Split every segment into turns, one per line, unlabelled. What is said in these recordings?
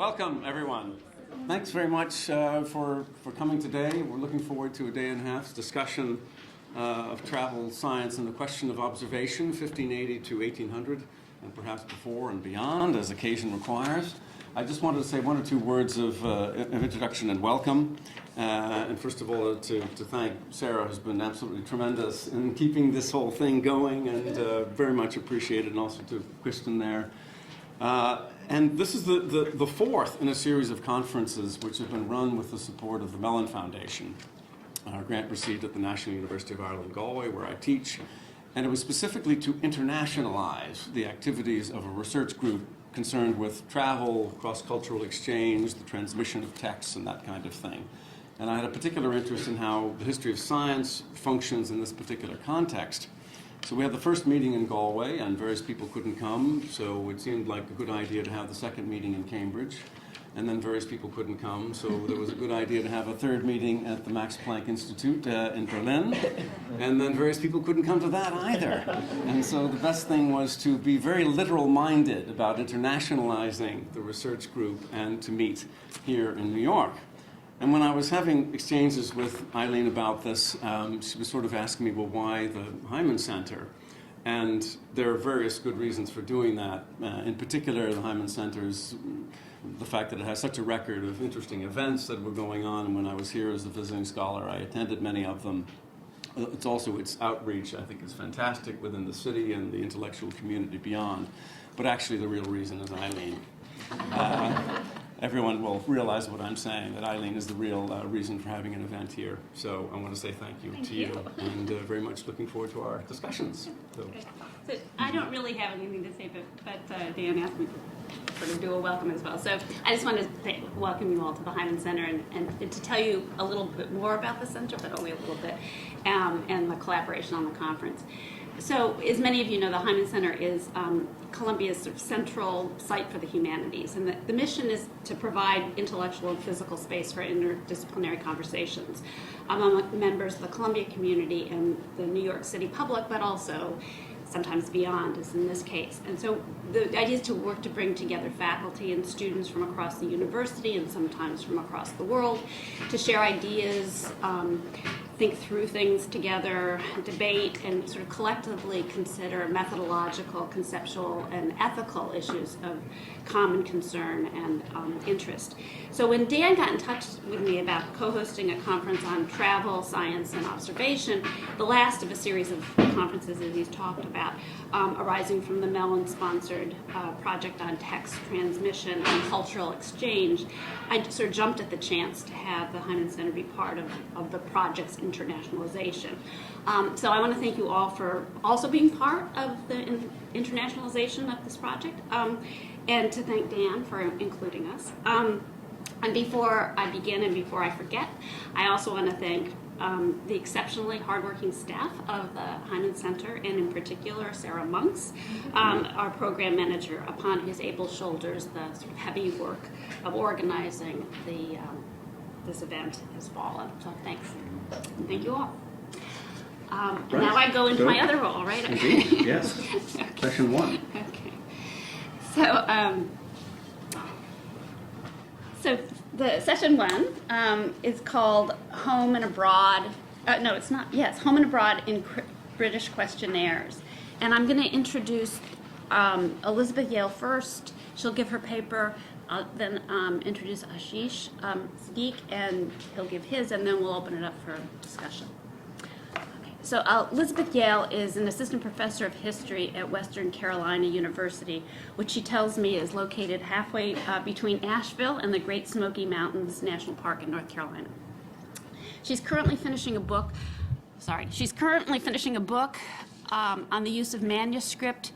Welcome, everyone. Thanks very much for coming today. We're looking forward to a day and a half's discussion of travel science and the question of observation, 1580 to 1800, and perhaps before and beyond, as occasion requires. I just wanted to say one or two words of introduction and welcome. And first of all, to thank Sarah, who's been absolutely tremendous in keeping this whole thing going, and very much appreciated, and also to Questionnaires. And this is the fourth in a series of conferences which have been run with the support of the Mellon Foundation. Our grant received at the National University of Ireland, Galway, where I teach. And it was specifically to internationalize the activities of a research group concerned with travel, cross-cultural exchange, the transmission of texts, and that kind of thing. And I had a particular interest in how the history of science functions in this particular context. So we had the first meeting in Galway, and various people couldn't come, so it seemed like a good idea to have the second meeting in Cambridge. And then various people couldn't come, so there was a good idea to have a third meeting at the Max Planck Institute in Berlin. And then various people couldn't come to that either. And so the best thing was to be very literal-minded about internationalizing the research group and to meet here in New York. And when I was having exchanges with Eileen about this, she was sort of asking me, well, why the Heyman Center? And there are various good reasons for doing that. In particular, the Heyman Center's the fact that it has such a record of interesting events that were going on. And when I was here as a visiting scholar, I attended many of them. It's also its outreach, I think, is fantastic within the city and the intellectual community beyond. But actually, the real reason is Eileen. Everyone will realize what I'm saying, that Eileen is the real reason for having an event here. So I want to say thank you to you, and very much looking forward to our discussions. So
I don't really have anything to say, but Dan asked me to sort of do a welcome as well. So I just wanted to welcome you all to the Heyman Center and to tell you a little bit more about the center, but only a little bit, and the collaboration on the conference. So, as many of you know, the Heyman Center is Columbia's sort of central site for the humanities, and the mission is to provide intellectual and physical space for interdisciplinary conversations among members of the Columbia community and the New York City public, but also sometimes beyond, as in this case. And so the idea is to work to bring together faculty and students from across the university and sometimes from across the world to share ideas, think through things together, debate, and sort of collectively consider methodological, conceptual, and ethical issues of common concern and interest. So when Dan got in touch with me about co-hosting a conference on travel, science, and observation, the last of a series of conferences that he's talked about, arising from the Mellon-sponsored project on text transmission and cultural exchange, I sort of jumped at the chance to have the Heyman Center be part of the project's internationalization. So I want to thank you all for also being part of the internationalization of this project, and to thank Dan for including us. And before I begin and before I forget, I also want to thank the exceptionally hardworking staff of the Heyman Center, and in particular Sarah Monks, our program manager, upon whose able shoulders the sort of heavy work of organizing this event has fallen. So thanks. And thank you all. Right. Now I go into my other role, right?
Indeed, yes.
Okay.
Session one.
Okay. So the session one is called Home and Abroad. No, it's not. Yes, Home and Abroad in British Questionnaires. And I'm going to introduce Elizabeth Yale first. She'll give her paper. I'll then introduce Asheesh, Siddique, and he'll give his, and then we'll open it up for discussion. So Elizabeth Yale is an assistant professor of history at Western Carolina University, which she tells me is located halfway between Asheville and the Great Smoky Mountains National Park in North Carolina. She's currently finishing a book on the use of manuscript,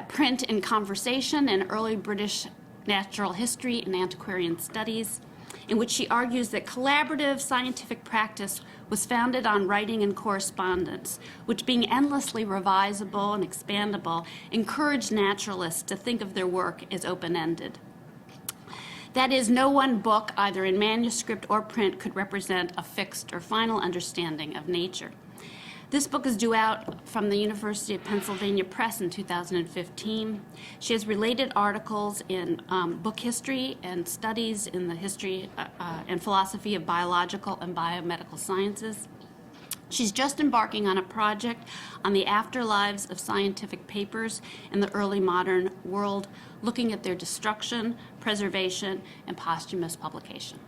print, and conversation in early British natural history and antiquarian studies, in which she argues that collaborative scientific practice was founded on writing and correspondence, which, being endlessly revisable and expandable, encouraged naturalists to think of their work as open-ended. That is, no one book, either in manuscript or print, could represent a fixed or final understanding of nature. This book is due out from the University of Pennsylvania Press in 2015. She has related articles in book history and studies in the history and philosophy of biological and biomedical sciences. She's just embarking on a project on the afterlives of scientific papers in the early modern world, looking at their destruction, preservation, and posthumous publication.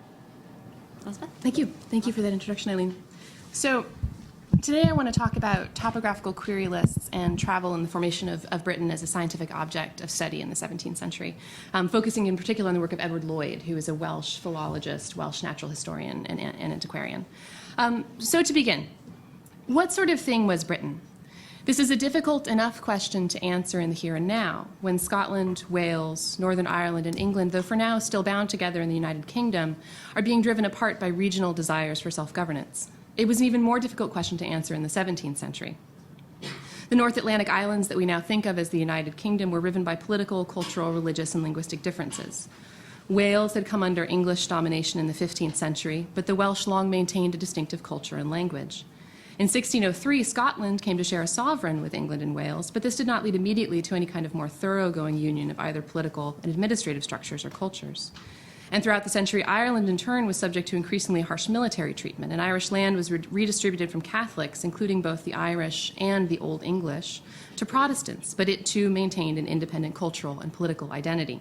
Elizabeth?
Thank you. Thank you for that introduction, Eileen. So today I want to talk about topographical query lists and travel and the formation of Britain as a scientific object of study in the 17th century, focusing in particular on the work of Edward Lloyd, who is a Welsh philologist, Welsh natural historian, and antiquarian. So to begin, what sort of thing was Britain? This is a difficult enough question to answer in the here and now, when Scotland, Wales, Northern Ireland, and England, though for now still bound together in the United Kingdom, are being driven apart by regional desires for self-governance. It was an even more difficult question to answer in the 17th century. The North Atlantic islands that we now think of as the United Kingdom were riven by political, cultural, religious, and linguistic differences. Wales had come under English domination in the 15th century, but the Welsh long maintained a distinctive culture and language. In 1603, Scotland came to share a sovereign with England and Wales, but this did not lead immediately to any kind of more thoroughgoing union of either political and administrative structures or cultures. And throughout the century, Ireland in turn was subject to increasingly harsh military treatment, and Irish land was redistributed from Catholics, including both the Irish and the Old English, to Protestants, but it too maintained an independent cultural and political identity.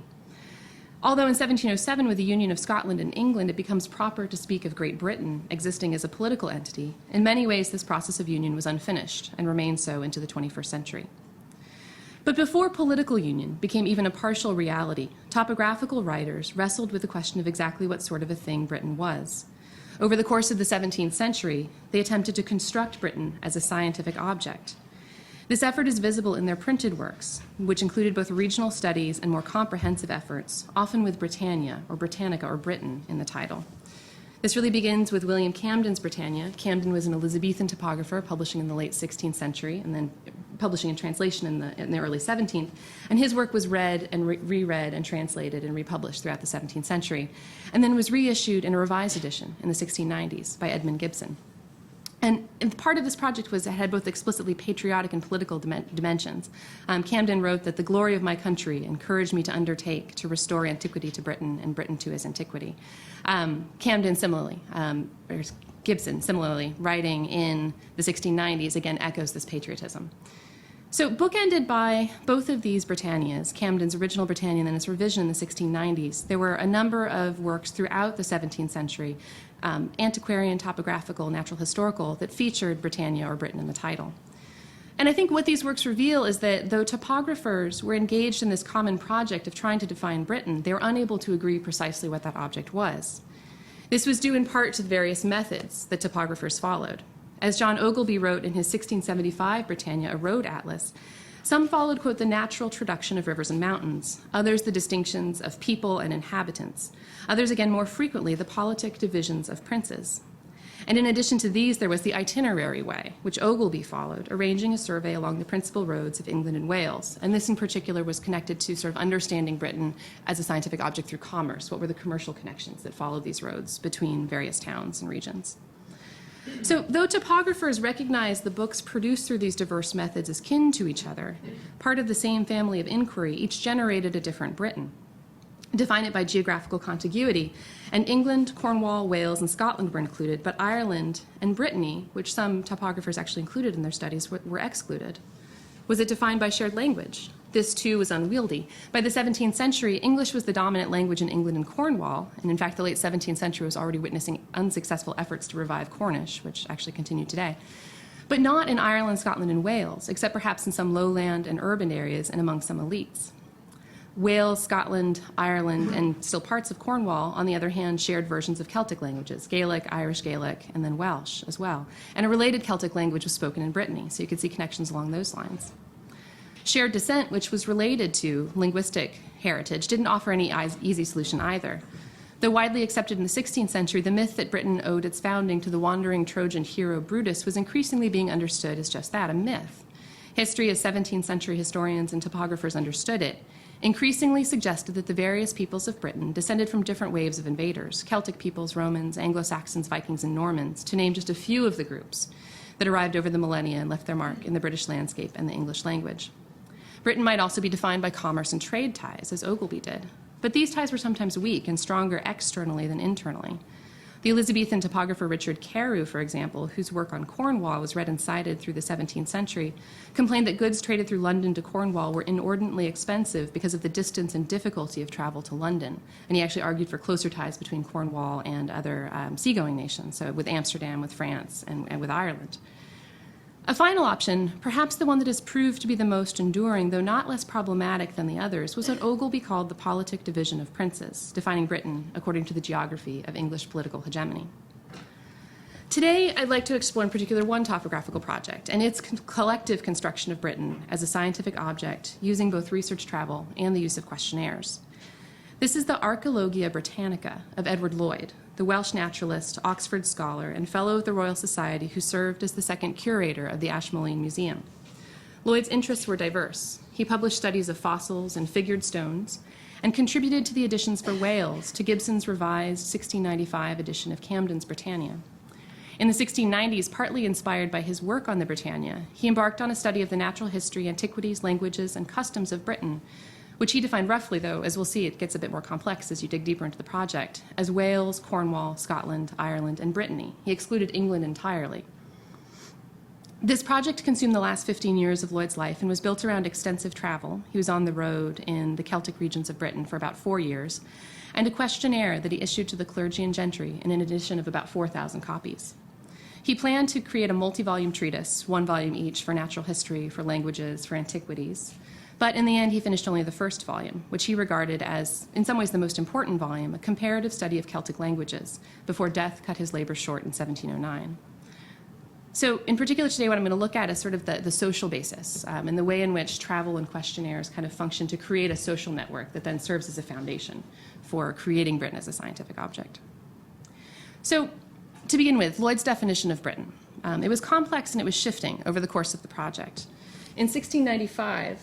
Although in 1707, with the union of Scotland and England, it becomes proper to speak of Great Britain existing as a political entity, in many ways this process of union was unfinished and remained so into the 21st century. But before political union became even a partial reality, topographical writers wrestled with the question of exactly what sort of a thing Britain was. Over the course of the 17th century, they attempted to construct Britain as a scientific object. This effort is visible in their printed works, which included both regional studies and more comprehensive efforts, often with Britannia, or Britannica, or Britain in the title. This really begins with William Camden's Britannia. Camden was an Elizabethan topographer publishing in the late 16th century and then publishing in translation in the early 17th. And his work was read and reread and translated and republished throughout the 17th century, and then was reissued in a revised edition in the 1690s by Edmund Gibson. And part of this project was it had both explicitly patriotic and political dimensions. Camden wrote that the glory of my country encouraged me to undertake to restore antiquity to Britain and Britain to his antiquity. Camden similarly, or Gibson similarly, writing in the 1690s, again echoes this patriotism. So bookended by both of these Britannias, Camden's original Britannia and then its revision in the 1690s, there were a number of works throughout the 17th century, antiquarian, topographical, natural historical, that featured Britannia or Britain in the title. And I think what these works reveal is that though topographers were engaged in this common project of trying to define Britain, they were unable to agree precisely what that object was. This was due in part to the various methods that topographers followed. As John Ogilvie wrote in his 1675 Britannia, a road atlas, some followed, quote, the natural traduction of rivers and mountains, others the distinctions of people and inhabitants, others again more frequently the politic divisions of princes. And in addition to these, there was the itinerary way, which Ogilvie followed, arranging a survey along the principal roads of England and Wales. And this in particular was connected to sort of understanding Britain as a scientific object through commerce. What were the commercial connections that followed these roads between various towns and regions? So though topographers recognized the books produced through these diverse methods as kin to each other, part of the same family of inquiry, each generated a different Britain. Define it by geographical contiguity, and England, Cornwall, Wales, and Scotland were included, but Ireland and Brittany, which some topographers actually included in their studies, were excluded. Was it defined by shared language? This, too, was unwieldy. By the 17th century, English was the dominant language in England and Cornwall, and in fact, the late 17th century was already witnessing unsuccessful efforts to revive Cornish, which actually continue today. But not in Ireland, Scotland, and Wales, except perhaps in some lowland and urban areas and among some elites. Wales, Scotland, Ireland, and still parts of Cornwall, on the other hand, shared versions of Celtic languages, Gaelic, Irish Gaelic, and then Welsh as well. And a related Celtic language was spoken in Brittany, so you could see connections along those lines. Shared descent, which was related to linguistic heritage, didn't offer any easy solution either. Though widely accepted in the 16th century, the myth that Britain owed its founding to the wandering Trojan hero Brutus was increasingly being understood as just that, a myth. History, as 17th century historians and topographers understood it, increasingly suggested that the various peoples of Britain descended from different waves of invaders, Celtic peoples, Romans, Anglo-Saxons, Vikings, and Normans, to name just a few of the groups. that arrived over the millennia and left their mark in the British landscape and the English language. Britain might also be defined by commerce and trade ties, as Ogilvy did. But these ties were sometimes weak and stronger externally than internally. The Elizabethan topographer Richard Carey, for example, whose work on Cornwall was read and cited through the 17th century, complained that goods traded through London to Cornwall were inordinately expensive because of the distance and difficulty of travel to London. And he actually argued for closer ties between Cornwall and other seagoing nations, so with Amsterdam, with France, and with Ireland. A final option, perhaps the one that has proved to be the most enduring, though not less problematic than the others, was what Ogilvy called the politic division of princes, defining Britain according to the geography of English political hegemony. Today, I'd like to explore in particular one topographical project and its collective construction of Britain as a scientific object using both research travel and the use of questionnaires. This is the Archaeologia Britannica of Edward Lloyd, the Welsh naturalist, Oxford scholar, and fellow of the Royal Society who served as the second curator of the Ashmolean Museum. Lloyd's interests were diverse. He published studies of fossils and figured stones and contributed to the editions for Wales to Gibson's revised 1695 edition of Camden's Britannia. In the 1690s, partly inspired by his work on the Britannia, he embarked on a study of the natural history, antiquities, languages, and customs of Britain, which he defined roughly, though, as we'll see, it gets a bit more complex as you dig deeper into the project, as Wales, Cornwall, Scotland, Ireland, and Brittany. He excluded England entirely. This project consumed the last 15 years of Lloyd's life and was built around extensive travel. He was on the road in the Celtic regions of Britain for about 4 years, and a questionnaire that he issued to the clergy and gentry in an edition of about 4,000 copies. He planned to create a multi-volume treatise, 1 volume each, for natural history, for languages, for antiquities. But in the end, he finished only the first volume, which he regarded as, in some ways, the most important volume, a comparative study of Celtic languages, before death cut his labor short in 1709. So in particular today, what I'm going to look at is sort of the social basis and the way in which travel and questionnaires kind of function to create a social network that then serves as a foundation for creating Britain as a scientific object. So to begin with, Lloyd's definition of Britain. It was complex and it was shifting over the course of the project. In 1695,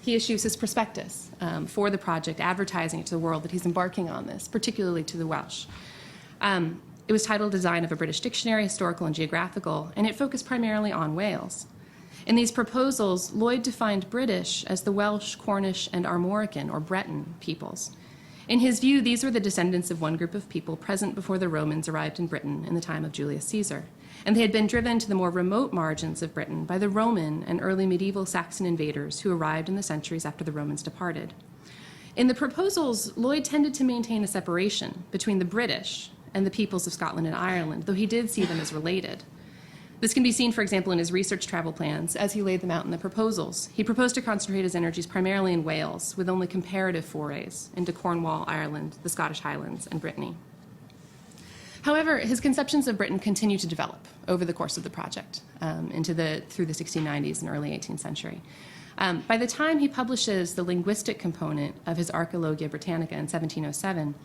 he issues his prospectus for the project, advertising it to the world that he's embarking on this, particularly to the Welsh. It was titled Design of a British Dictionary, Historical and Geographical, and it focused primarily on Wales. In these proposals, Lloyd defined British as the Welsh, Cornish, and Armorican, or Breton, peoples. In his view, these were the descendants of one group of people present before the Romans arrived in Britain in the time of Julius Caesar, and they had been driven to the more remote margins of Britain by the Roman and early medieval Saxon invaders who arrived in the centuries after the Romans departed. In the proposals, Lloyd tended to maintain a separation between the British and the peoples of Scotland and Ireland, though he did see them as related. This can be seen, for example, in his research travel plans as he laid them out in the proposals. He proposed to concentrate his energies primarily in Wales, with only comparative forays into Cornwall, Ireland, the Scottish Highlands, and Brittany. However, his conceptions of Britain continue to develop over the course of the project, through the 1690s and early 18th century. By the time he publishes the linguistic component of his Archaeologia Britannica in 1707,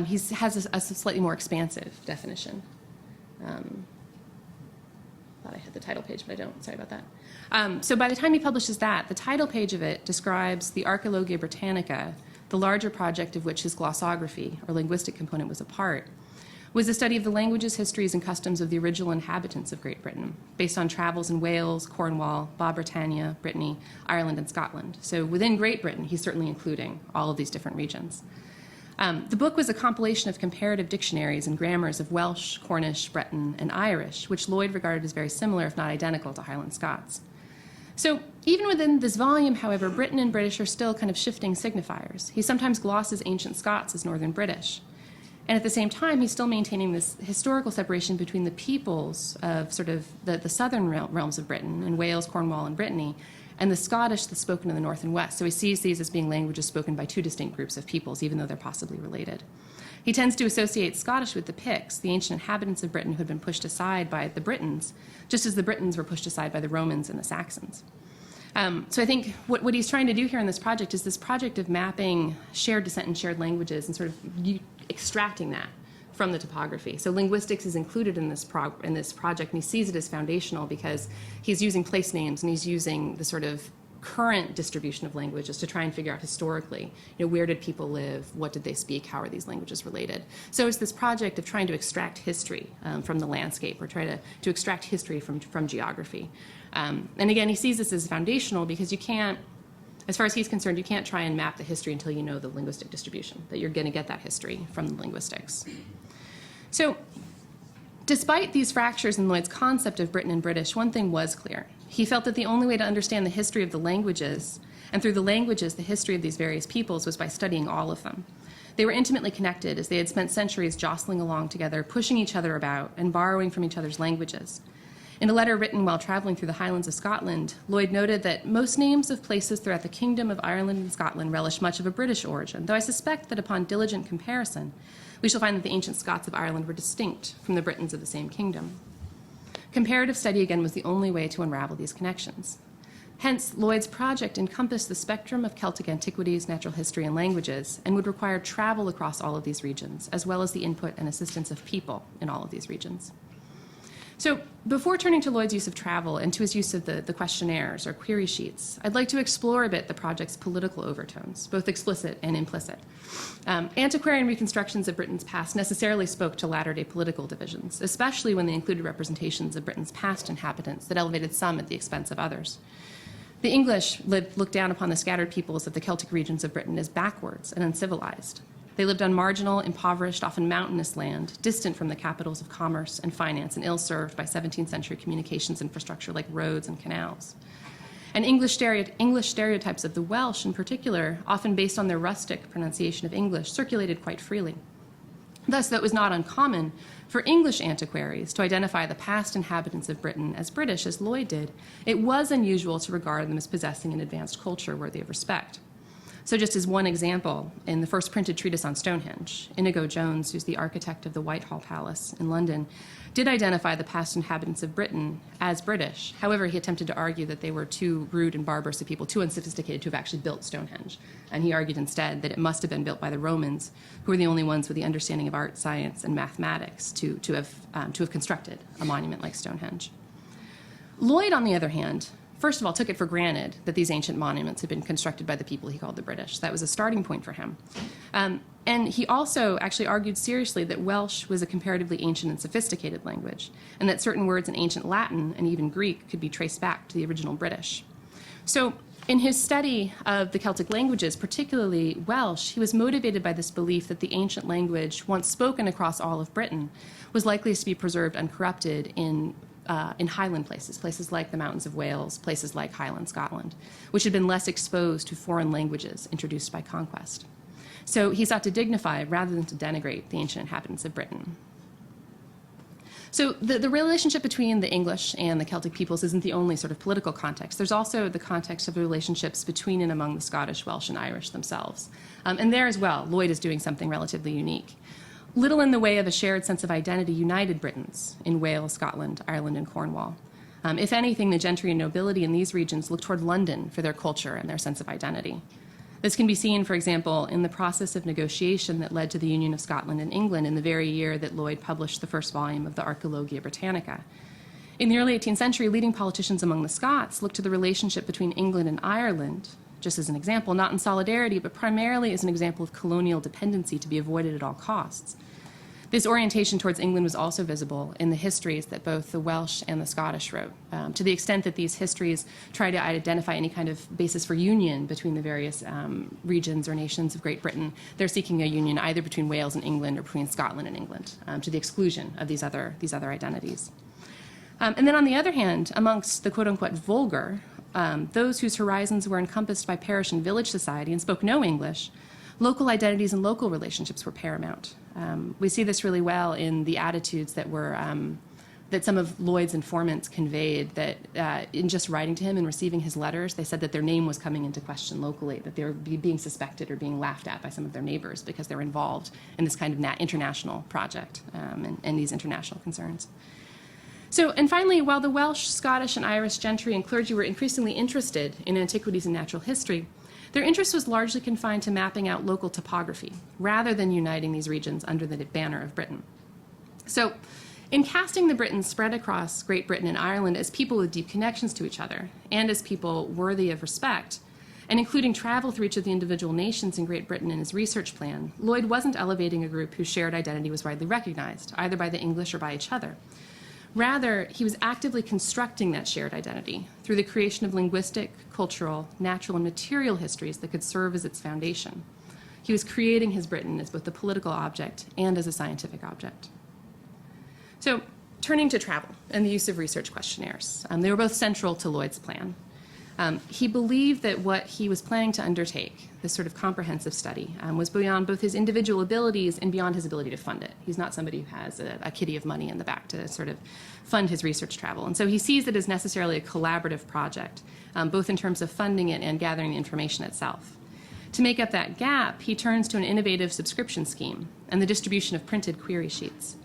he has a slightly more expansive definition. Thought I had the title page, but I don't. Sorry about that. So by the time he publishes that, the title page of it describes the Archaeologia Britannica, the larger project of which his glossography, or linguistic component, was a part, was the study of the languages, histories, and customs of the original inhabitants of Great Britain, based on travels in Wales, Cornwall, Britannia, Brittany, Ireland, and Scotland. So within Great Britain, he's certainly including all of these different regions. The book was a compilation of comparative dictionaries and grammars of Welsh, Cornish, Breton, and Irish, which Lloyd regarded as very similar, if not identical, to Highland Scots. So even within this volume, however, Briton and British are still kind of shifting signifiers. He sometimes glosses ancient Scots as Northern British. And at the same time, he's still maintaining this historical separation between the peoples of sort of the southern realms of Britain, in Wales, Cornwall, and Brittany, and the Scottish that's spoken in the north and west. So he sees these as being languages spoken by two distinct groups of peoples, even though they're possibly related. He tends to associate Scottish with the Picts, the ancient inhabitants of Britain who had been pushed aside by the Britons, just as the Britons were pushed aside by the Romans and the Saxons. So I think what he's trying to do here in this project is this project of mapping shared descent and shared languages and sort of extracting that from the topography. So linguistics is included in this project, and he sees it as foundational because he's using place names and he's using the sort of current distribution of languages to try and figure out historically, where did people live, what did they speak, how are these languages related. So it's this project of trying to extract history from the landscape, or try to extract history from geography. And again, he sees this as foundational because you can't, as far as he's concerned, you can't try and map the history until you know the linguistic distribution, that you're going to get that history from the linguistics. So despite these fractures in Lloyd's concept of Britain and British, one thing was clear. He felt that the only way to understand the history of the languages, and through the languages, the history of these various peoples, was by studying all of them. They were intimately connected, as they had spent centuries jostling along together, pushing each other about, and borrowing from each other's languages. In a letter written while traveling through the Highlands of Scotland, Lloyd noted that most names of places throughout the Kingdom of Ireland and Scotland relish much of a British origin, though I suspect that upon diligent comparison, we shall find that the ancient Scots of Ireland were distinct from the Britons of the same kingdom. Comparative study, again, was the only way to unravel these connections. Hence, Lloyd's project encompassed the spectrum of Celtic antiquities, natural history, and languages, and would require travel across all of these regions, as well as the input and assistance of people in all of these regions. So before turning to Lloyd's use of travel and to his use of the questionnaires or query sheets, I'd like to explore a bit the project's political overtones, both explicit and implicit. Antiquarian reconstructions of Britain's past necessarily spoke to latter-day political divisions, especially when they included representations of Britain's past inhabitants that elevated some at the expense of others. The English looked down upon the scattered peoples of the Celtic regions of Britain as backwards and uncivilized. They lived on marginal, impoverished, often mountainous land, distant from the capitals of commerce and finance and ill-served by 17th century communications infrastructure like roads and canals. And English stereotypes of the Welsh in particular, often based on their rustic pronunciation of English, circulated quite freely. Thus, though it was not uncommon for English antiquaries to identify the past inhabitants of Britain as British, as Lloyd did, it was unusual to regard them as possessing an advanced culture worthy of respect. So just as one example, in the first printed treatise on Stonehenge, Inigo Jones, who's the architect of the Whitehall Palace in London, did identify the past inhabitants of Britain as British. However, he attempted to argue that they were too rude and barbarous of people, too unsophisticated to have actually built Stonehenge. And he argued instead that it must have been built by the Romans, who were the only ones with the understanding of art, science, and mathematics to have constructed a monument like Stonehenge. Lloyd, on the other hand, first of all, took it for granted that these ancient monuments had been constructed by the people he called the British. That was a starting point for him. And he also actually argued seriously that Welsh was a comparatively ancient and sophisticated language, and that certain words in ancient Latin and even Greek could be traced back to the original British. So in his study of the Celtic languages, particularly Welsh, he was motivated by this belief that the ancient language, once spoken across all of Britain, was likely to be preserved uncorrupted in highland places like the mountains of Wales, places like Highland Scotland, which had been less exposed to foreign languages introduced by conquest. So he sought to dignify rather than to denigrate the ancient inhabitants of Britain. So the relationship between the English and the Celtic peoples isn't the only sort of political context. There's also the context of the relationships between and among the Scottish, Welsh, and Irish themselves. And there as well, Lloyd is doing something relatively unique. Little in the way of a shared sense of identity united Britons in Wales, Scotland, Ireland, and Cornwall. If anything, the gentry and nobility in these regions looked toward London for their culture and their sense of identity. This can be seen, for example, in the process of negotiation that led to the Union of Scotland and England in the very year that Lloyd published the first volume of the Archaeologia Britannica. In the early 18th century, leading politicians among the Scots looked to the relationship between England and Ireland, just as an example, not in solidarity, but primarily as an example of colonial dependency to be avoided at all costs. This orientation towards England was also visible in the histories that both the Welsh and the Scottish wrote, to the extent that these histories try to identify any kind of basis for union between the various regions or nations of Great Britain. They're seeking a union either between Wales and England or between Scotland and England, to the exclusion of these other identities. And then on the other hand, amongst the quote-unquote vulgar, those whose horizons were encompassed by parish and village society and spoke no English, local identities and local relationships were paramount. We see this really well in the attitudes that were that some of Lloyd's informants conveyed, that in just writing to him and receiving his letters, they said that their name was coming into question locally, that they were being suspected or being laughed at by some of their neighbors because they were involved in this kind of international project and these international concerns. So, and finally, while the Welsh, Scottish, and Irish gentry and clergy were increasingly interested in antiquities and natural history, their interest was largely confined to mapping out local topography, rather than uniting these regions under the banner of Britain. So, In casting the Britons spread across Great Britain and Ireland as people with deep connections to each other and as people worthy of respect, and including travel through each of the individual nations in Great Britain in his research plan, Lloyd wasn't elevating a group whose shared identity was widely recognized, either by the English or by each other. Rather, he was actively constructing that shared identity through the creation of linguistic, cultural, natural, and material histories that could serve as its foundation. He was creating his Britain as both a political object and as a scientific object. So, turning to travel and the use of research questionnaires, they were both central to Lloyd's plan. He believed that what he was planning to undertake, this sort of comprehensive study, was beyond both his individual abilities and beyond his ability to fund it. He's not somebody who has a kitty of money in the back to sort of fund his research travel. And so he sees it as necessarily a collaborative project, both in terms of funding it and gathering the information itself. To make up that gap, he turns to an innovative subscription scheme and the distribution of printed query sheets.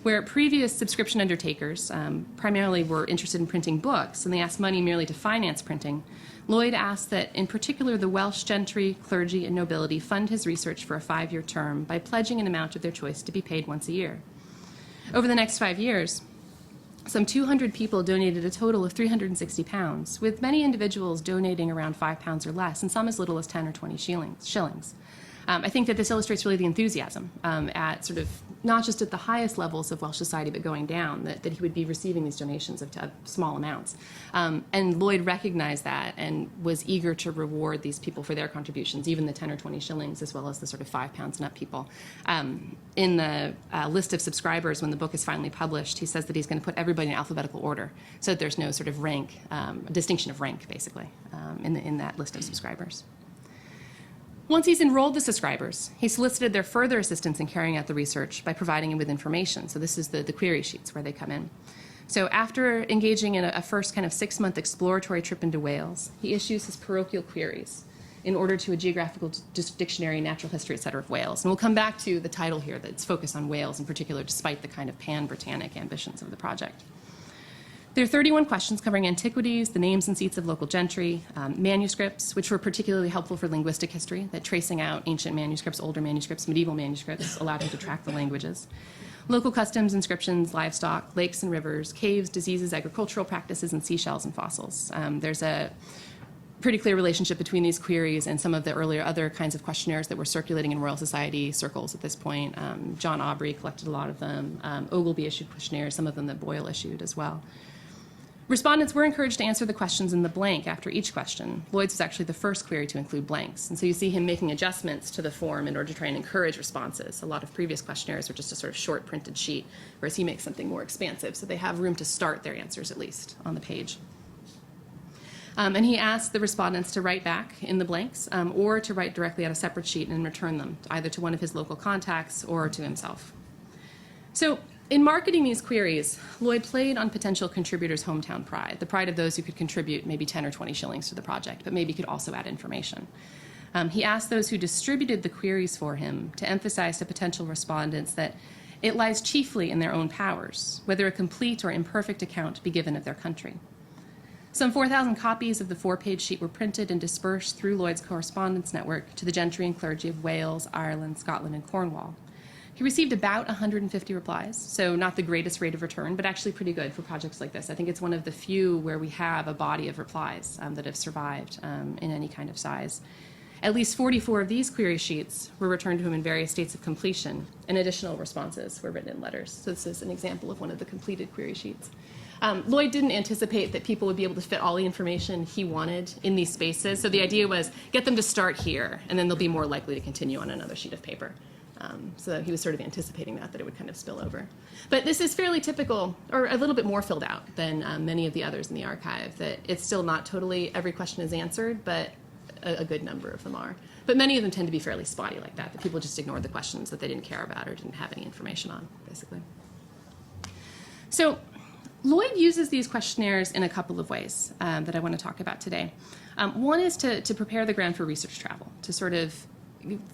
Where previous subscription undertakers primarily were interested in printing books and they asked money merely to finance printing, Lloyd asked that in particular the Welsh gentry, clergy, and nobility fund his research for a 5-year term by pledging an amount of their choice to be paid once a year. Over the next 5 years, some 200 people donated a total of £360, with many individuals donating around £5 or less, and some as little as 10 or 20 shillings. I think that this illustrates really the enthusiasm at sort of not just at the highest levels of Welsh society, but going down, that he would be receiving these donations of small amounts. And Lloyd recognized that and was eager to reward these people for their contributions, even the 10 or 20 shillings, as well as the sort of £5 and up people. In the list of subscribers, when the book is finally published, he says that he's going to put everybody in alphabetical order, so that there's no sort of rank, distinction of rank, basically, in that list of subscribers. Once he's enrolled the subscribers, he solicited their further assistance in carrying out the research by providing him with information. So this is the query sheets where they come in. So after engaging in a first kind of 6-month exploratory trip into Wales, he issues his parochial queries in order to a geographical dictionary, natural history, et cetera, of Wales. And we'll come back to the title here that's focused on Wales in particular, despite the kind of pan-Britannic ambitions of the project. There are 31 questions covering antiquities, the names and seats of local gentry, manuscripts, which were particularly helpful for linguistic history, that tracing out ancient manuscripts, older manuscripts, medieval manuscripts allowed him to track the languages. Local customs, inscriptions, livestock, lakes and rivers, caves, diseases, agricultural practices, and seashells and fossils. There's a pretty clear relationship between these queries and some of the earlier other kinds of questionnaires that were circulating in Royal Society circles at this point. John Aubrey collected a lot of them. Ogleby issued questionnaires, some of them that Boyle issued as well. Respondents were encouraged to answer the questions in the blank after each question. Lloyd's was actually the first query to include blanks. And so you see him making adjustments to the form in order to try and encourage responses. A lot of previous questionnaires were just a sort of short printed sheet, whereas he makes something more expansive, so they have room to start their answers, at least, on the page. And he asked the respondents to write back in the blanks or to write directly on a separate sheet and return them, either to one of his local contacts or to himself. So, in marketing these queries, Lloyd played on potential contributors' hometown pride, the pride of those who could contribute maybe 10 or 20 shillings to the project, but maybe could also add information. He asked those who distributed the queries for him to emphasize to potential respondents that it lies chiefly in their own powers, whether a complete or imperfect account be given of their country. Some 4,000 copies of the 4-page sheet were printed and dispersed through Lloyd's correspondence network to the gentry and clergy of Wales, Ireland, Scotland, and Cornwall. He received about 150 replies, so not the greatest rate of return, but actually pretty good for projects like this. I think it's one of the few where we have a body of replies that have survived in any kind of size. At least 44 of these query sheets were returned to him in various states of completion, and additional responses were written in letters. So this is an example of one of the completed query sheets. Lloyd didn't anticipate that people would be able to fit all the information he wanted in these spaces, so the idea was get them to start here, and then they'll be more likely to continue on another sheet of paper. So he was sort of anticipating that it would kind of spill over. But this is fairly typical, or a little bit more filled out than many of the others in the archive, that it's still not totally every question is answered, but a good number of them are. But many of them tend to be fairly spotty like that people just ignored the questions that they didn't care about or didn't have any information on, basically. So Lloyd uses these questionnaires in a couple of ways that I want to talk about today. One is to prepare the ground for research travel, to sort of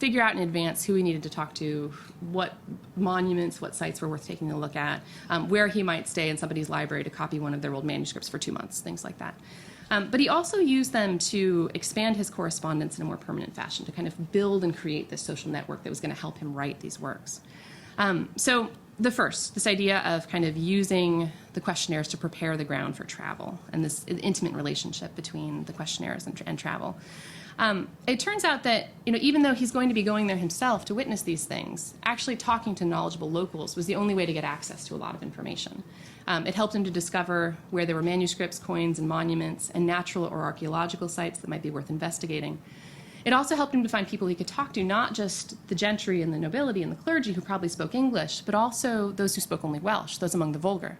figure out in advance who he needed to talk to, what monuments, what sites were worth taking a look at, where he might stay in somebody's library to copy one of their old manuscripts for 2 months, things like that. But he also used them to expand his correspondence in a more permanent fashion, to kind of build and create this social network that was going to help him write these works. So this idea of kind of using the questionnaires to prepare the ground for travel, and this intimate relationship between the questionnaires and travel. It turns out that, even though he's going to be going there himself to witness these things, actually talking to knowledgeable locals was the only way to get access to a lot of information. It helped him to discover where there were manuscripts, coins, and monuments, and natural or archaeological sites that might be worth investigating. It also helped him to find people he could talk to, not just the gentry and the nobility and the clergy who probably spoke English, but also those who spoke only Welsh, those among the vulgar,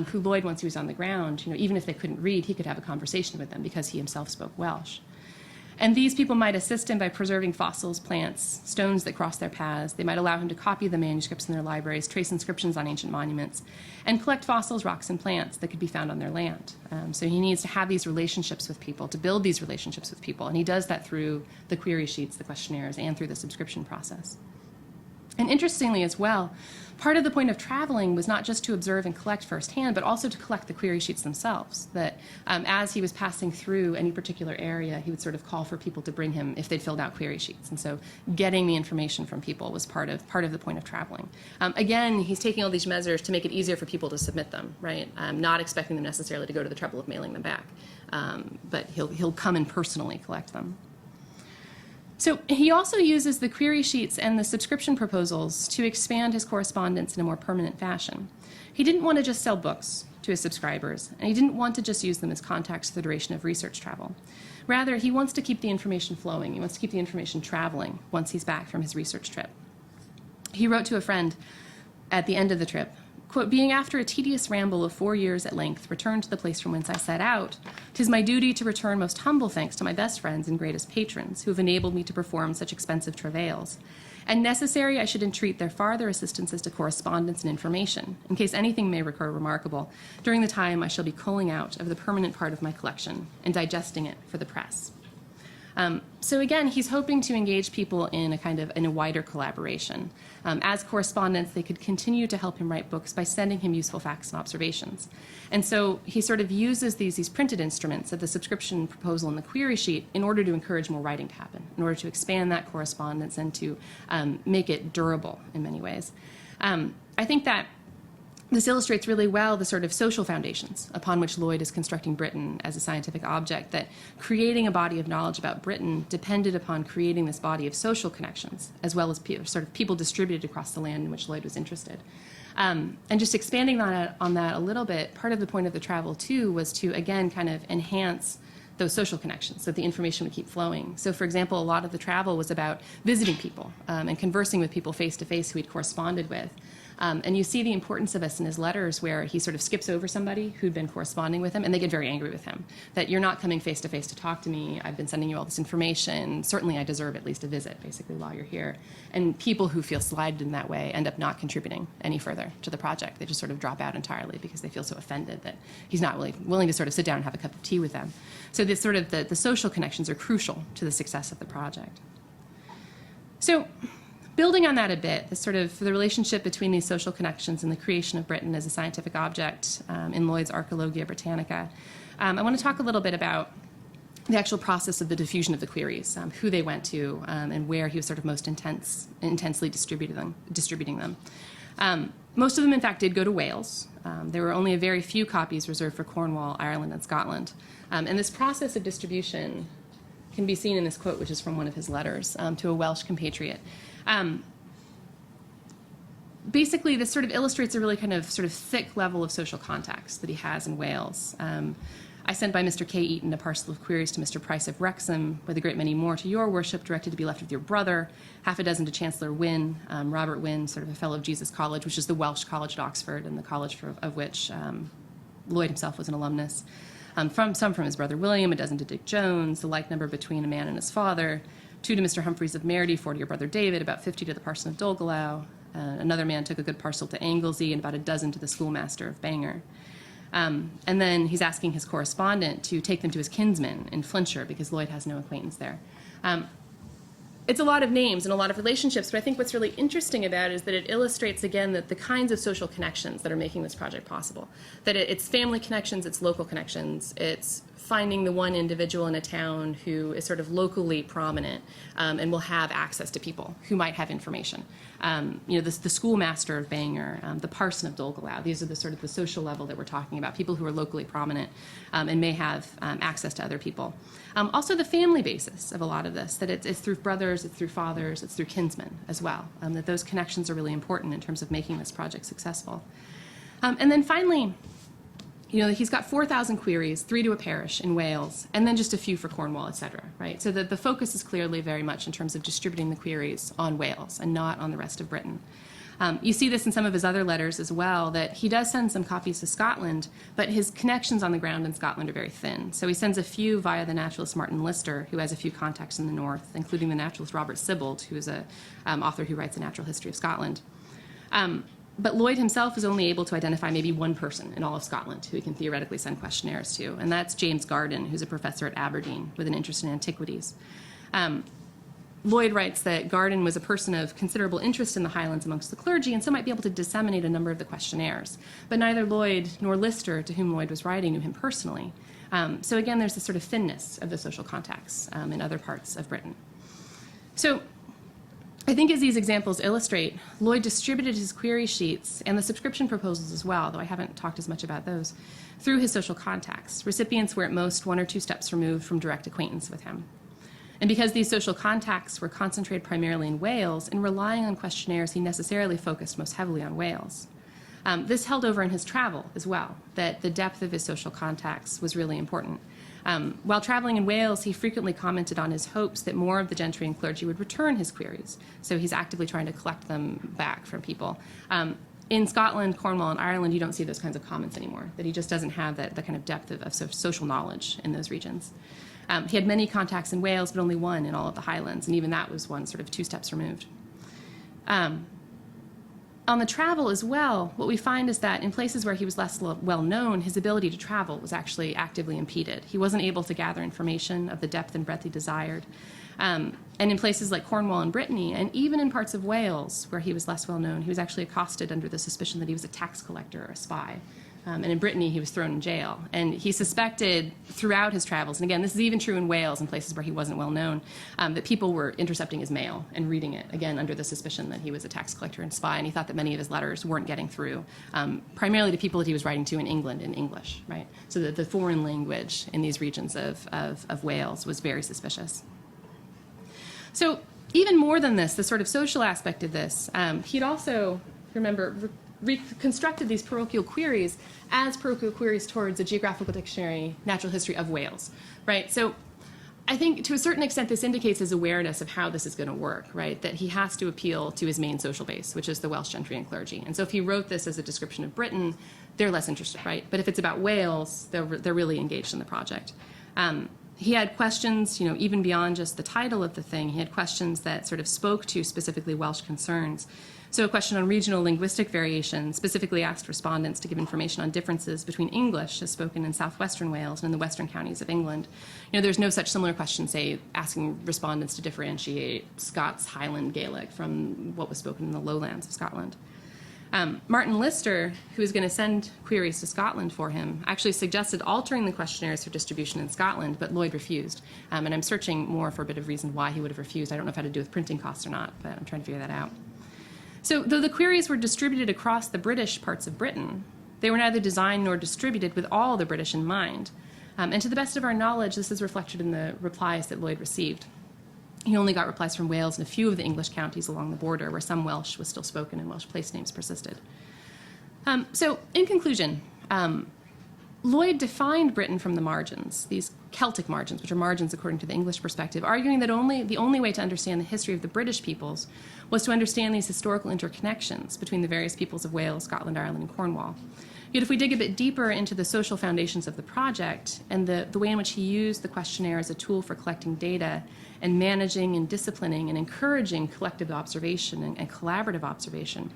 who Lloyd, once he was on the ground, even if they couldn't read, he could have a conversation with them because he himself spoke Welsh. And these people might assist him by preserving fossils, plants, stones that cross their paths. They might allow him to copy the manuscripts in their libraries, trace inscriptions on ancient monuments, and collect fossils, rocks, and plants that could be found on their land. So he needs to have these relationships with people, to build these relationships with people. And he does that through the query sheets, the questionnaires, and through the subscription process. And interestingly as well, part of the point of traveling was not just to observe and collect firsthand, but also to collect the query sheets themselves. That as he was passing through any particular area, he would sort of call for people to bring him if they'd filled out query sheets. And so getting the information from people was part of the point of traveling. Again, he's taking all these measures to make it easier for people to submit them, right? Not expecting them necessarily to go to the trouble of mailing them back. But he'll come and personally collect them. So he also uses the query sheets and the subscription proposals to expand his correspondence in a more permanent fashion. He didn't want to just sell books to his subscribers, and he didn't want to just use them as contacts for the duration of research travel. Rather, he wants to keep the information flowing. He wants to keep the information traveling once he's back from his research trip. He wrote to a friend at the end of the trip, quote, "Being after a tedious ramble of 4 years at length, returned to the place from whence I set out, 'tis my duty to return most humble thanks to my best friends and greatest patrons, who have enabled me to perform such expensive travails. And necessary I should entreat their farther assistances to correspondence and information, in case anything may recur remarkable, during the time I shall be culling out of the permanent part of my collection, and digesting it for the press." So again, he's hoping to engage people in a wider collaboration. As correspondents, they could continue to help him write books by sending him useful facts and observations. And so he sort of uses these printed instruments of the subscription proposal and the query sheet in order to encourage more writing to happen, in order to expand that correspondence and to make it durable in many ways. I think that this illustrates really well the sort of social foundations upon which Lloyd is constructing Britain as a scientific object, that creating a body of knowledge about Britain depended upon creating this body of social connections, as well as sort of people distributed across the land in which Lloyd was interested. And just expanding on that a little bit, part of the point of the travel, too, was to, again, kind of enhance those social connections so the information would keep flowing. So, for example, a lot of the travel was about visiting people and conversing with people face-to-face who he'd corresponded with. And you see the importance of this in his letters, where he sort of skips over somebody who'd been corresponding with him, and they get very angry with him, that you're not coming face-to-face to talk to me. I've been sending you all this information. Certainly I deserve at least a visit, basically, while you're here. And people who feel slighted in that way end up not contributing any further to the project. They just sort of drop out entirely because they feel so offended that he's not really willing to sort of sit down and have a cup of tea with them. So this sort of the social connections are crucial to the success of the project. So, building on that a bit, the relationship between these social connections and the creation of Britain as a scientific object in Lloyd's Archaeologia Britannica, I want to talk a little bit about the actual process of the diffusion of the queries, who they went to, and where he was sort of most intensely distributing them. Most of them, in fact, did go to Wales. There were only a very few copies reserved for Cornwall, Ireland, and Scotland. And this process of distribution can be seen in this quote, which is from one of his letters to a Welsh compatriot. Basically, this sort of illustrates a really sort of thick level of social contacts that he has in Wales. I sent by Mr. K. Eaton a parcel of queries to Mr. Price of Wrexham, with a great many more to your worship, directed to be left with your brother, half a dozen to Chancellor Wynne, Robert Wynne, sort of a fellow of Jesus College, which is the Welsh college at Oxford, and the college of which Lloyd himself was an alumnus. Some from his brother William, a dozen to Dick Jones, the like number between a man and his father, 2 to Mr. Humphreys of Meredy, 4 to your brother David, about 50 to the parson of Dolgellau. Another man took a good parcel to Anglesey, and about a dozen to the schoolmaster of Bangor. And then he's asking his correspondent to take them to his kinsman in Flintshire, because Lloyd has no acquaintance there. It's a lot of names and a lot of relationships, but I think what's really interesting about it is that it illustrates, again, that the kinds of social connections that are making this project possible. That it's family connections, it's local connections, it's finding the one individual in a town who is sort of locally prominent and will have access to people who might have information. the schoolmaster of Bangor, the parson of Dolgellau. These are the sort of the social level that we're talking about, people who are locally prominent and may have access to other people. Also the family basis of a lot of this, that it's through brothers, it's through fathers, it's through kinsmen as well, that those connections are really important in terms of making this project successful. And then finally, he's got 4,000 queries, 3 to a parish in Wales, and then just a few for Cornwall, et cetera, right? So the focus is clearly very much in terms of distributing the queries on Wales and not on the rest of Britain. You see this in some of his other letters as well, that he does send some copies to Scotland, but his connections on the ground in Scotland are very thin. So he sends a few via the naturalist Martin Lister, who has a few contacts in the north, including the naturalist Robert Sibbald, who is an author who writes a natural history of Scotland. But Lloyd himself is only able to identify maybe one person in all of Scotland who he can theoretically send questionnaires to, and that's James Garden, who's a professor at Aberdeen with an interest in antiquities. Lloyd writes that Garden was a person of considerable interest in the Highlands amongst the clergy, and so might be able to disseminate a number of the questionnaires. But neither Lloyd nor Lister, to whom Lloyd was writing, knew him personally. So again, there's this sort of thinness of the social contacts in other parts of Britain. So I think as these examples illustrate, Lloyd distributed his query sheets and the subscription proposals as well, though I haven't talked as much about those, through his social contacts. Recipients were at most 1 or 2 steps removed from direct acquaintance with him. And because these social contacts were concentrated primarily in Wales, in relying on questionnaires, he necessarily focused most heavily on Wales. This held over in his travel as well, that the depth of his social contacts was really important. While traveling in Wales, he frequently commented on his hopes that more of the gentry and clergy would return his queries. So he's actively trying to collect them back from people. In Scotland, Cornwall, and Ireland, you don't see those kinds of comments anymore, that he just doesn't have the kind of depth of social knowledge in those regions. He had many contacts in Wales, but only one in all of the Highlands, and even that was one sort of 2 steps removed. On the travel as well, what we find is that in places where he was less well known, his ability to travel was actually actively impeded. He wasn't able to gather information of the depth and breadth he desired. And in places like Cornwall and Brittany, and even in parts of Wales where he was less well known, he was actually accosted under the suspicion that he was a tax collector or a spy. And in Brittany, he was thrown in jail. And he suspected throughout his travels, and again, this is even true in Wales and places where he wasn't well known, that people were intercepting his mail and reading it, again, under the suspicion that he was a tax collector and spy. And he thought that many of his letters weren't getting through, primarily to people that he was writing to in England in English, right? So that the foreign language in these regions of Wales was very suspicious. So even more than this, the sort of social aspect of this, he'd also, remember, reconstructed these parochial queries as parochial queries towards a geographical dictionary, natural history of Wales, right? So I think to a certain extent this indicates his awareness of how this is going to work, right? That he has to appeal to his main social base, which is the Welsh gentry and clergy. And so if he wrote this as a description of Britain, they're less interested, right? But if it's about Wales, they're really engaged in the project. He had questions, even beyond just the title of the thing. He had questions that sort of spoke to specifically Welsh concerns. So a question on regional linguistic variation specifically asked respondents to give information on differences between English as spoken in southwestern Wales and in the western counties of England. There's no such similar question, say, asking respondents to differentiate Scots Highland Gaelic from what was spoken in the lowlands of Scotland. Martin Lister, who was going to send queries to Scotland for him, actually suggested altering the questionnaires for distribution in Scotland, but Lloyd refused. And I'm searching more for a bit of reason why he would have refused. I don't know if it had to do with printing costs or not, but I'm trying to figure that out. So though the queries were distributed across the British parts of Britain, they were neither designed nor distributed with all the British in mind. And to the best of our knowledge, this is reflected in the replies that Lloyd received. He only got replies from Wales and a few of the English counties along the border where some Welsh was still spoken and Welsh place names persisted. So in conclusion, Lloyd defined Britain from the margins, these Celtic margins, which are margins according to the English perspective, arguing that the only way to understand the history of the British peoples was to understand these historical interconnections between the various peoples of Wales, Scotland, Ireland, and Cornwall. Yet if we dig a bit deeper into the social foundations of the project and the way in which he used the questionnaire as a tool for collecting data and managing and disciplining and encouraging collective observation and collaborative observation,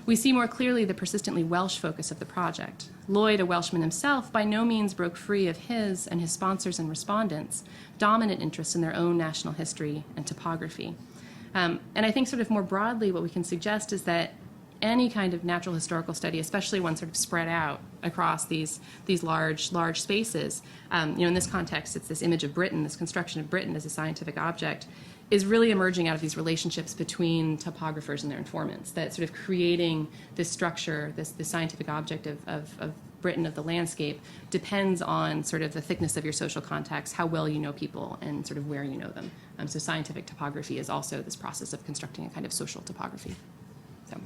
we see more clearly the persistently Welsh focus of the project. Lloyd, a Welshman himself, by no means broke free of his and his sponsors and respondents' dominant interest in their own national history and topography. And I think sort of more broadly what we can suggest is that any kind of natural historical study, especially one sort of spread out across these large spaces, in this context, it's this image of Britain, this construction of Britain as a scientific object, is really emerging out of these relationships between topographers and their informants, that sort of creating this structure, this scientific object of Britain, of the landscape, depends on sort of the thickness of your social contacts, how well you know people, and sort of where you know them. So scientific topography is also this process of constructing a kind of social topography. So.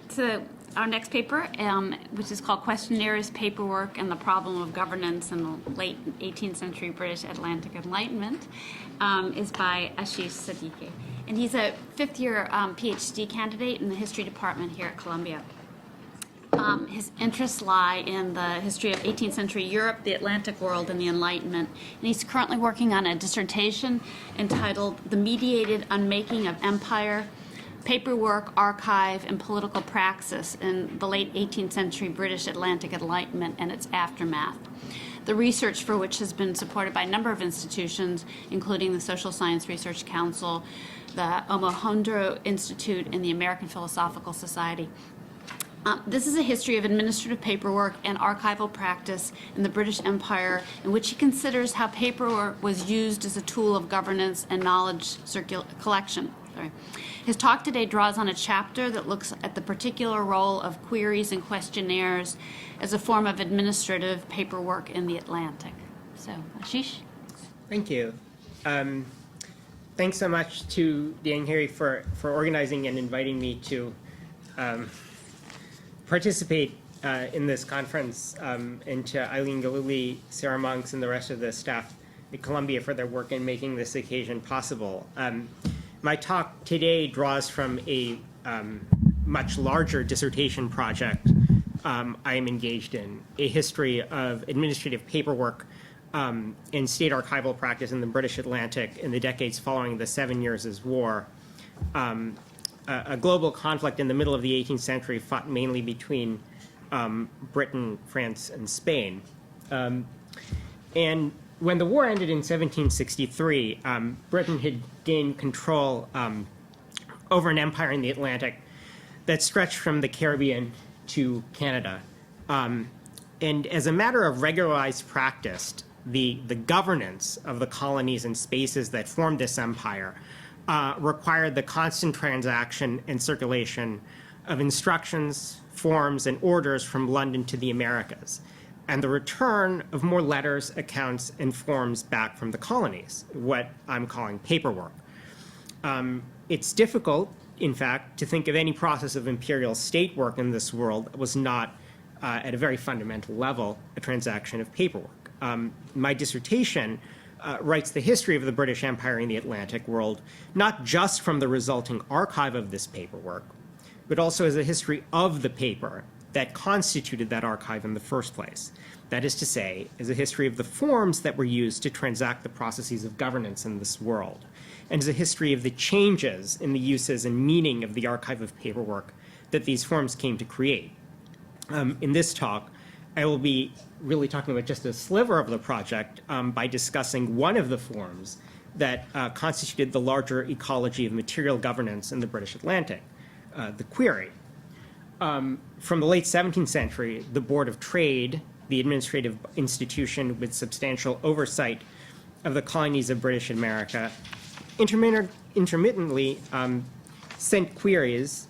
So our next paper, which is called Questionnaires, Paperwork, and the Problem of Governance in the Late 18th Century British Atlantic Enlightenment, is by Asheesh Siddique. And he's a fifth-year PhD candidate in the history department here at Columbia. His interests lie in the history of 18th century Europe, the Atlantic world, and the Enlightenment. And he's currently working on a dissertation entitled The Mediated Unmaking of Empire, Paperwork, Archive, and Political Praxis in the Late 18th Century British Atlantic Enlightenment and its Aftermath. The research for which has been supported by a number of institutions, including the Social Science Research Council, the Omohundro Institute, and the American Philosophical Society. This is a history of administrative paperwork and archival practice in the British Empire, in which he considers how paperwork was used as a tool of governance and knowledge collection. His talk today draws on a chapter that looks at the particular role of queries and questionnaires as a form of administrative paperwork in the Atlantic. So, Asheesh?
Thank you. Thanks so much to Dan and Carey for organizing and inviting me to participate in this conference, and to Eileen, Gillooly, Sarah Monks, and the rest of the staff at Columbia for their work in making this occasion possible. My talk today draws from a much larger dissertation project I am engaged in, a history of administrative paperwork and state archival practice in the British Atlantic in the decades following the 7 Years' War, a global conflict in the middle of the 18th century fought mainly between Britain, France, and Spain. And when the war ended in 1763, Britain had gained control over an empire in the Atlantic that stretched from the Caribbean to Canada. And as a matter of regularized practice, the governance of the colonies and spaces that formed this empire required the constant transaction and circulation of instructions, forms, and orders from London to the Americas, and the return of more letters, accounts, and forms back from the colonies, what I'm calling paperwork. It's difficult, in fact, to think of any process of imperial state work in this world that was not, at a very fundamental level, a transaction of paperwork. My dissertation writes the history of the British Empire in the Atlantic world, not just from the resulting archive of this paperwork, but also as a history of the paper that constituted that archive in the first place. That is to say, as a history of the forms that were used to transact the processes of governance in this world, and as a history of the changes in the uses and meaning of the archive of paperwork that these forms came to create. In this talk, I will be really talking about just a sliver of the project by discussing one of the forms that constituted the larger ecology of material governance in the British Atlantic, the query. From the late 17th century, the Board of Trade, the administrative institution with substantial oversight of the colonies of British America, intermittently sent queries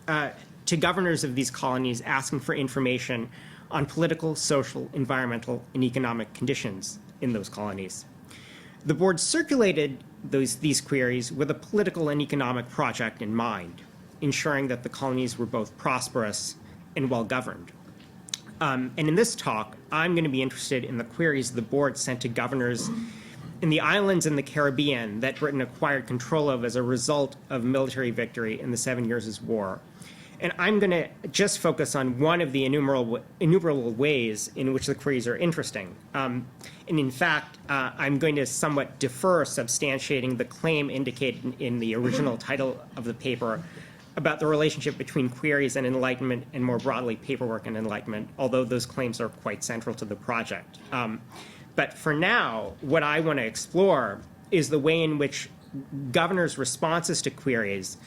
to governors of these colonies asking for information on political, social, environmental, and economic conditions in those colonies. The board circulated these queries with a political and economic project in mind, ensuring that the colonies were both prosperous and well-governed. And in this talk, I'm going to be interested in the queries the board sent to governors in the islands in the Caribbean that Britain acquired control of as a result of military victory in the 7 Years' War. And I'm going to just focus on one of the innumerable ways in which the queries are interesting. And in fact, I'm going to somewhat defer substantiating the claim indicated in the original title of the paper about the relationship between queries and enlightenment, and more broadly, paperwork and enlightenment, although those claims are quite central to the project. But for now, what I want to explore is the way in which governors' responses to queries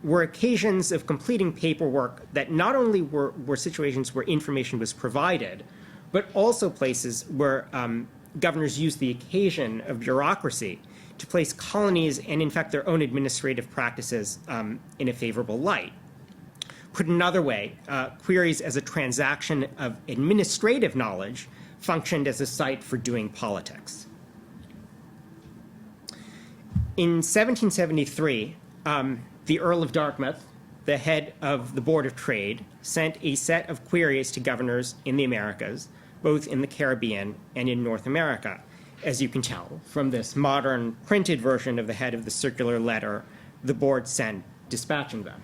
were occasions of completing paperwork that not only were situations where information was provided, but also places where governors used the occasion of bureaucracy to place colonies and, in fact, their own administrative practices in a favorable light. Put another way, queries as a transaction of administrative knowledge functioned as a site for doing politics. In 1773, the Earl of Dartmouth, the head of the Board of Trade, sent a set of queries to governors in the Americas, both in the Caribbean and in North America, as you can tell from this modern printed version of the head of the circular letter the board sent dispatching them.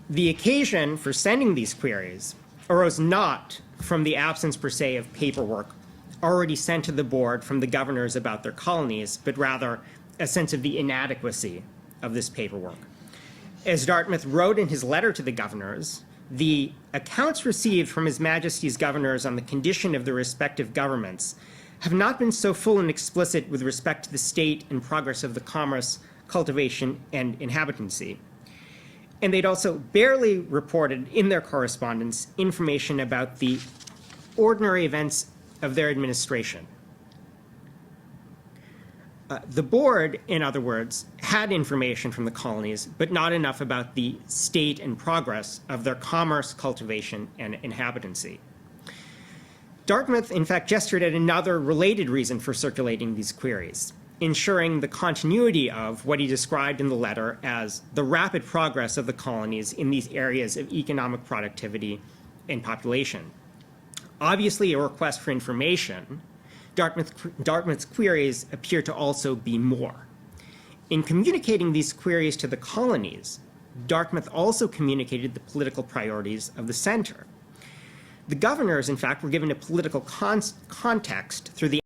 The occasion for sending these queries arose not from the absence per se of paperwork already sent to the board from the governors about their colonies, but rather a sense of the inadequacy of this paperwork. As Dartmouth wrote in his letter to the governors, the accounts received from His Majesty's governors on the condition of the respective governments have not been so full and explicit with respect to the state and progress of the commerce, cultivation, and inhabitancy. And they'd also barely reported in their correspondence information about the ordinary events of their administration. The board, in other words, had information from the colonies, but not enough about the state and progress of their commerce, cultivation, and inhabitancy. Dartmouth, in fact, gestured at another related reason for circulating these queries, ensuring the continuity of what he described in the letter as the rapid progress of the colonies in these areas of economic productivity and population. Obviously, a request for information, Dartmouth's queries appear to also be more. In communicating these queries to the colonies, Dartmouth also communicated the political priorities of the center. The governors, in fact, were given a political context through the